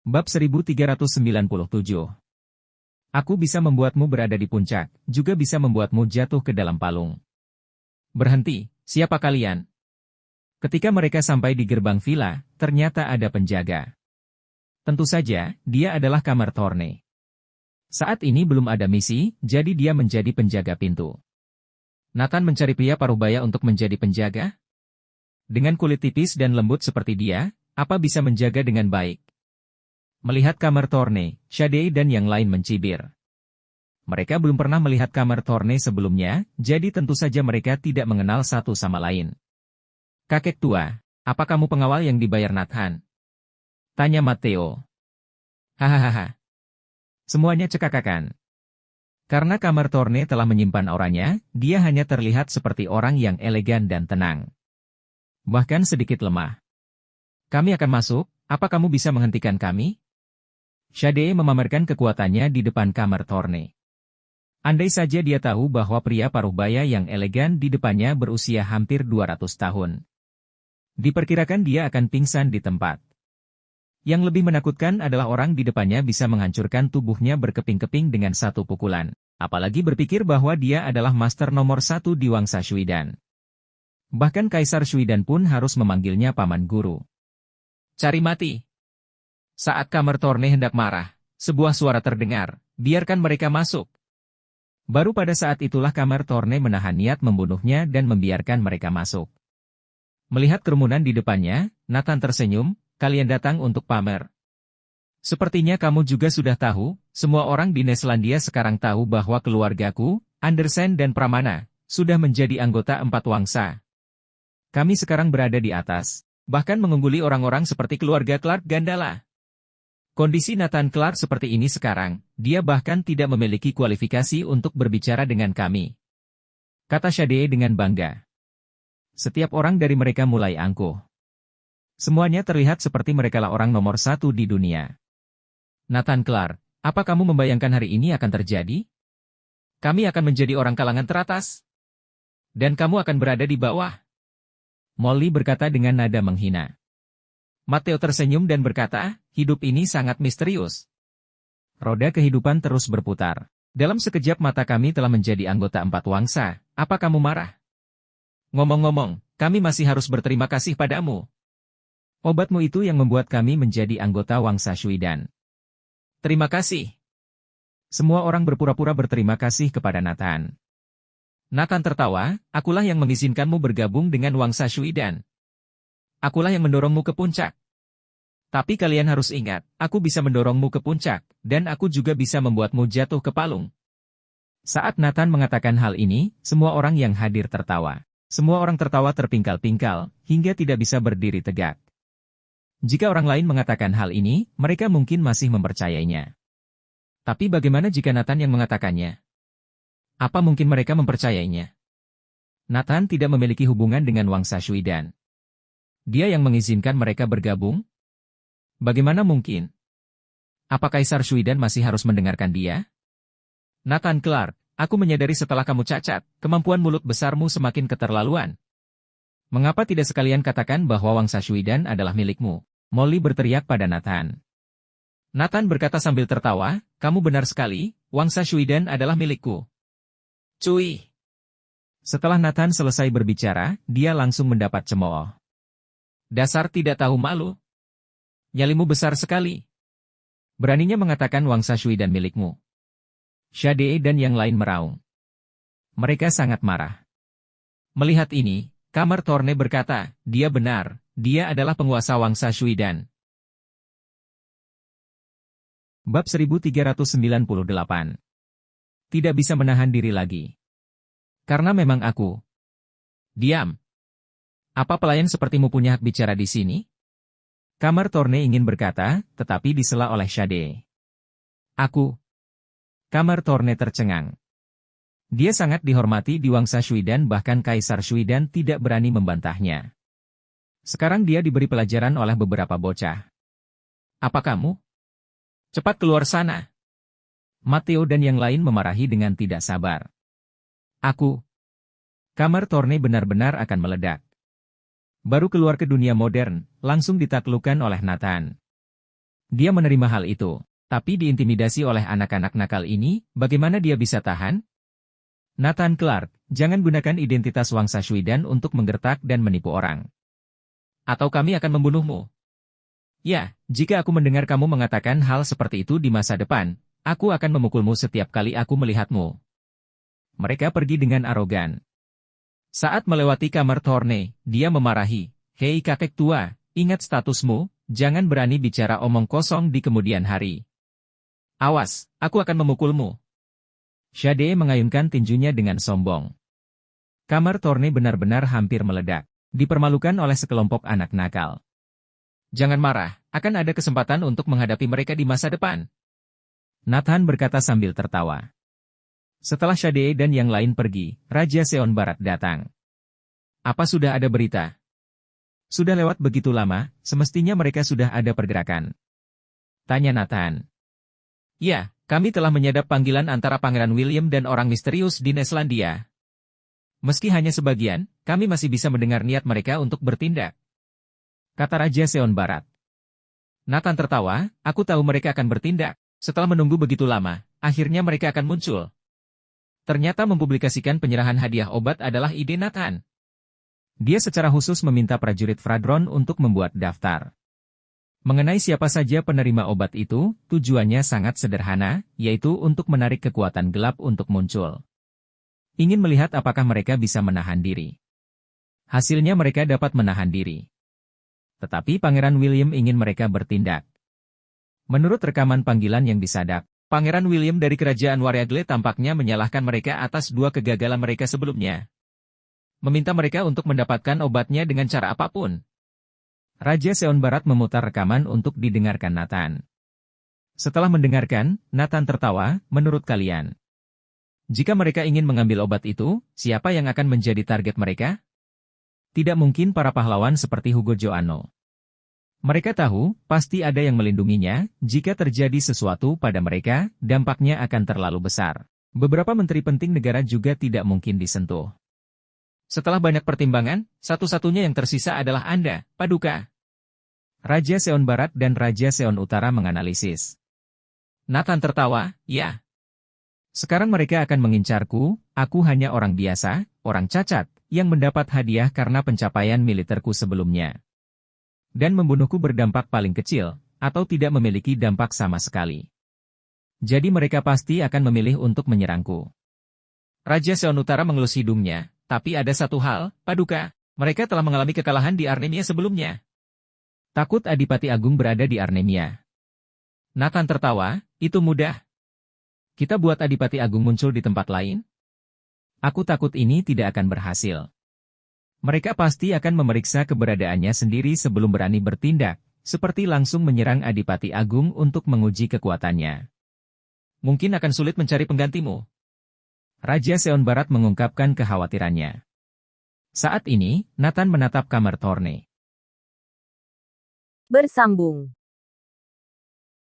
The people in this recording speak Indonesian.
Bab 1397. Aku bisa membuatmu berada di puncak, juga bisa membuatmu jatuh ke dalam palung. Berhenti, siapa kalian? Ketika mereka sampai di gerbang villa, ternyata ada penjaga. Tentu saja, dia adalah Kamar Thorne. Saat ini belum ada misi, jadi dia menjadi penjaga pintu. Nathan mencari pria paruhbaya untuk menjadi penjaga? Dengan kulit tipis dan lembut seperti dia, apa bisa menjaga dengan baik? Melihat Kamar Thorne, Shadei dan yang lain mencibir. Mereka belum pernah melihat Kamar Thorne sebelumnya, jadi tentu saja mereka tidak mengenal satu sama lain. Kakek tua, apa kamu pengawal yang dibayar Nathan? Tanya Matteo. Hahaha. Semuanya cekakakan. Karena Kamar Thorne telah menyimpan auranya, dia hanya terlihat seperti orang yang elegan dan tenang. Bahkan sedikit lemah. Kami akan masuk, apa kamu bisa menghentikan kami? Shadei memamerkan kekuatannya di depan Kamar Thorne. Andai saja dia tahu bahwa pria paruhbaya yang elegan di depannya berusia hampir 200 tahun. Diperkirakan dia akan pingsan di tempat. Yang lebih menakutkan adalah orang di depannya bisa menghancurkan tubuhnya berkeping-keping dengan satu pukulan. Apalagi berpikir bahwa dia adalah master nomor 1 di Wangsa Shuidan. Bahkan Kaisar Shuidan pun harus memanggilnya paman guru. Cari mati. Saat Kamar Thorne hendak marah, sebuah suara terdengar, biarkan mereka masuk. Baru pada saat itulah Kamar Thorne menahan niat membunuhnya dan membiarkan mereka masuk. Melihat kerumunan di depannya, Nathan tersenyum, kalian datang untuk pamer. Sepertinya kamu juga sudah tahu, semua orang di Neslandia sekarang tahu bahwa keluargaku, Andersen dan Pramana, sudah menjadi anggota 4 Wangsa. Kami sekarang berada di atas, bahkan mengungguli orang-orang seperti keluarga Clark Gandala. Kondisi Nathan Clark seperti ini sekarang, dia bahkan tidak memiliki kualifikasi untuk berbicara dengan kami. Kata Shadei dengan bangga. Setiap orang dari mereka mulai angkuh. Semuanya terlihat seperti merekalah orang nomor 1 di dunia. Nathan Clark, apa kamu membayangkan hari ini akan terjadi? Kami akan menjadi orang kalangan teratas. Dan kamu akan berada di bawah. Molly berkata dengan nada menghina. Matteo tersenyum dan berkata, hidup ini sangat misterius. Roda kehidupan terus berputar. Dalam sekejap mata kami telah menjadi anggota 4 Wangsa, apa kamu marah? Ngomong-ngomong, kami masih harus berterima kasih padamu. Obatmu itu yang membuat kami menjadi anggota Wangsa Shuidan. Terima kasih. Semua orang berpura-pura berterima kasih kepada Nathan. Nathan tertawa, akulah yang mengizinkanmu bergabung dengan Wangsa Shuidan. Akulah yang mendorongmu ke puncak. Tapi kalian harus ingat, aku bisa mendorongmu ke puncak, dan aku juga bisa membuatmu jatuh ke palung. Saat Nathan mengatakan hal ini, semua orang yang hadir tertawa. Semua orang tertawa terpingkal-pingkal, hingga tidak bisa berdiri tegak. Jika orang lain mengatakan hal ini, mereka mungkin masih mempercayainya. Tapi bagaimana jika Nathan yang mengatakannya? Apa mungkin mereka mempercayainya? Nathan tidak memiliki hubungan dengan Wangsa Shuidan. Dia yang mengizinkan mereka bergabung? Bagaimana mungkin? Apa Kaisar Shuidan masih harus mendengarkan dia? Nathan Clark, aku menyadari setelah kamu cacat, kemampuan mulut besarmu semakin keterlaluan. Mengapa tidak sekalian katakan bahwa Wangsa Shuidan adalah milikmu? Molly berteriak pada Nathan. Nathan berkata sambil tertawa, kamu benar sekali, Wangsa Shuidan adalah milikku. Cuy. Setelah Nathan selesai berbicara, dia langsung mendapat cemooh. Dasar tidak tahu malu. Nyalimu besar sekali. Beraninya mengatakan Wangsa Shuidan milikmu. Shadei dan yang lain meraung. Mereka sangat marah. Melihat ini, Kamar Thorne berkata, dia benar, dia adalah penguasa Wangsa Shuidan. Bab 1398. Tidak bisa menahan diri lagi. Karena memang aku. Diam. Apa pelayan sepertimu punya hak bicara di sini? Kamar Thorne ingin berkata, tetapi disela oleh Shadei. Aku. Kamar Thorne tercengang. Dia sangat dihormati di Wangsa Shuidan, bahkan Kaisar Shuidan tidak berani membantahnya. Sekarang dia diberi pelajaran oleh beberapa bocah. Apa kamu? Cepat keluar sana. Matteo dan yang lain memarahi dengan tidak sabar. Aku. Kamar Thorne benar-benar akan meledak. Baru keluar ke dunia modern, langsung ditaklukkan oleh Nathan. Dia menerima hal itu, tapi diintimidasi oleh anak-anak nakal ini, bagaimana dia bisa tahan? Nathan Clark, jangan gunakan identitas Wangsa Shuidan untuk menggertak dan menipu orang. Atau kami akan membunuhmu. Ya, jika aku mendengar kamu mengatakan hal seperti itu di masa depan, aku akan memukulmu setiap kali aku melihatmu. Mereka pergi dengan arogan. Saat melewati kamar Thorne, dia memarahi, "Hei kakek tua, ingat statusmu, jangan berani bicara omong kosong di kemudian hari. Awas, aku akan memukulmu." Shade mengayunkan tinjunya dengan sombong. Kamar Thorne benar-benar hampir meledak, dipermalukan oleh sekelompok anak nakal. "Jangan marah, akan ada kesempatan untuk menghadapi mereka di masa depan," Nathan berkata sambil tertawa. Setelah Shade dan yang lain pergi, Raja Seon Barat datang. "Apa sudah ada berita?" "Sudah lewat begitu lama, semestinya mereka sudah ada pergerakan," tanya Nathan. "Ya, kami telah menyadap panggilan antara Pangeran William dan orang misterius di Neslandia. Meski hanya sebagian, kami masih bisa mendengar niat mereka untuk bertindak," kata Raja Seon Barat. Nathan tertawa, "Aku tahu mereka akan bertindak. Setelah menunggu begitu lama, akhirnya mereka akan muncul." Ternyata mempublikasikan penyerahan hadiah obat adalah ide Nathan. Dia secara khusus meminta prajurit Fradron untuk membuat daftar. Mengenai siapa saja penerima obat itu, tujuannya sangat sederhana, yaitu untuk menarik kekuatan gelap untuk muncul. Ingin melihat apakah mereka bisa menahan diri. Hasilnya mereka dapat menahan diri. Tetapi Pangeran William ingin mereka bertindak. Menurut rekaman panggilan yang disadap, Pangeran William dari Kerajaan Warriagle tampaknya menyalahkan mereka atas 2 kegagalan mereka sebelumnya. Meminta mereka untuk mendapatkan obatnya dengan cara apapun. Raja Seon Barat memutar rekaman untuk didengarkan Nathan. Setelah mendengarkan, Nathan tertawa, "Menurut kalian, jika mereka ingin mengambil obat itu, siapa yang akan menjadi target mereka? Tidak mungkin para pahlawan seperti Hugo Joanno. Mereka tahu, pasti ada yang melindunginya, jika terjadi sesuatu pada mereka, dampaknya akan terlalu besar. Beberapa menteri penting negara juga tidak mungkin disentuh. Setelah banyak pertimbangan, satu-satunya yang tersisa adalah Anda, Paduka." Raja Seon Barat dan Raja Seon Utara menganalisis. Nathan tertawa, "Ya. Sekarang mereka akan mengincarku, aku hanya orang biasa, orang cacat, yang mendapat hadiah karena pencapaian militerku sebelumnya. Dan membunuhku berdampak paling kecil, atau tidak memiliki dampak sama sekali. Jadi mereka pasti akan memilih untuk menyerangku." Raja Seon Utara mengelus hidungnya, "Tapi ada satu hal, Paduka, mereka telah mengalami kekalahan di Arnemia sebelumnya. Takut Adipati Agung berada di Arnemia." Nathan tertawa, "Itu mudah. Kita buat Adipati Agung muncul di tempat lain? Aku takut ini tidak akan berhasil. Mereka pasti akan memeriksa keberadaannya sendiri sebelum berani bertindak, seperti langsung menyerang Adipati Agung untuk menguji kekuatannya. Mungkin akan sulit mencari penggantimu." Raja Seon Barat mengungkapkan kekhawatirannya. Saat ini, Nathan menatap kamar Thorne. Bersambung.